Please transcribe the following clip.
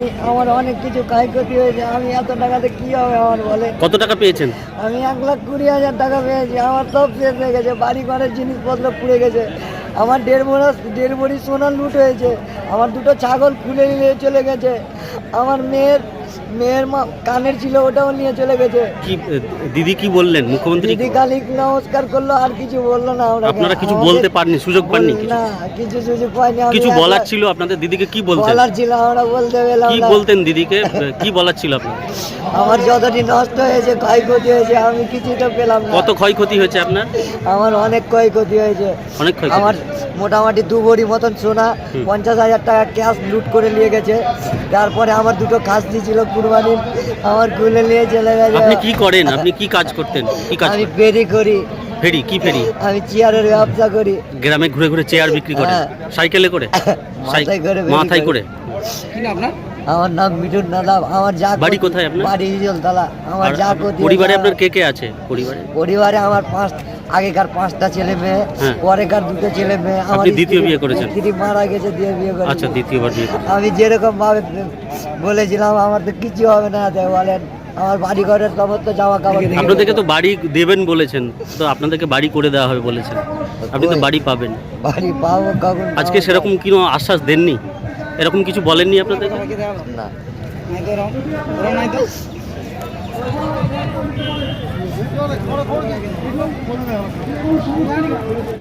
আমার অনেক কিছু ক্ষয়ক্ষতি হয়েছে। আমি এত টাকাতে কি হবে আমার বলে? কত টাকা পেয়েছেন? আমি 1,20,000 টাকা পেয়েছি। আমার সব শেষ হয়ে গেছে, বাড়ি ঘরের জিনিসপত্র পুড়ে গেছে। আমার 1.5 ভরি সোনা লুট হয়েছে। আমার দুটো ছাগল খুলে নিয়ে চলে গেছে। আমার মেয়ের কানের ছিল, ওটাও নিয়ে চলে গেছে। কি দিদি কি বললেন? মুখ্যমন্ত্রী দিদি খালি নমস্কার করলো, আর কিছু বললো না। আপনারা কিছু বলতে পারেননি, সুযোগ পাননি? না, কিছু সুযোগ পাইনি। কিছু বলার ছিল আপনাদের? দিদিকে কি বলতেন? বলার ছিল, আমরা বলতে পেলাম কি না। বলতেন দিদিকে? কি বলার ছিল আপনার? আমার যতটি নষ্ট হয়েছে, ক্ষয়ক্ষতি হয়েছে, আমি কিছুটা পেলাম না। কত ক্ষয়ক্ষতি হয়েছে আপনার? আমার অনেক ক্ষয়ক্ষতি হয়েছে। অনেক ক্ষয়ক্ষতি। আমার মোটামুটি 2 ভরি মতন সোনা, 50,000 টাকা ক্যাশ লুট করে নিয়ে গেছে। তারপরে আমার দুটো খাসি ছিল কুরবানির, আমার খুলে নিয়ে চলে গেছে। আপনি কি করেন? আপনি কি কাজ করতেন? কি কাজ? আমি ফেরি করি। ফেরি? কি ফেরি? আমি চেয়ারের ব্যবসা করি। গ্রামে ঘুরে ঘুরে চেয়ার বিক্রি করে? হ্যাঁ। সাইকেলে করে? মাথায় করে বিক্রি মাথায় করি। করে? কি না আপনার? আমার নাম মিঠুন নাদাব। আমার যা বাড়ি কোথায় আপনার? বাড়ি ইজলতলা। আমার আর যা ক্ষতি পরিবারে হয়েছে, আপনার কে কে আছে? পরিবারে আমার আগেকার 5টা ছেলে মেয়ে, হ্যাঁ। পরেকার 2টো ছেলে মেয়ে। আমার আপনি দ্বিতীয় বিয়ে করেছেন? স্ত্রী মারা গেছে, দিয়ে বিয়ে করেছি। আচ্ছা, দ্বিতীয়বার বিয়ে করেছেন। আমি যেরকম ভাবে বলেছিলাম, আমার তো কিছু হবে না। তাই বলেন, আমার বাড়ি ঘরের সমস্ত জামা কাপড় আপনাদেরকে তো বাড়ি দেবেন বলেছেন, তো আপনাদেরকে বাড়ি করে দেওয়া হবে বলেছেন। আপনি তো বাড়ি পাবেন। বাড়ি পাবো কখন? আজকে সেরকম কোনো আশ্বাস দেননি? এরকম কিছু বলেননি আপনাদের? না। নাই তো ওরম নাই তো।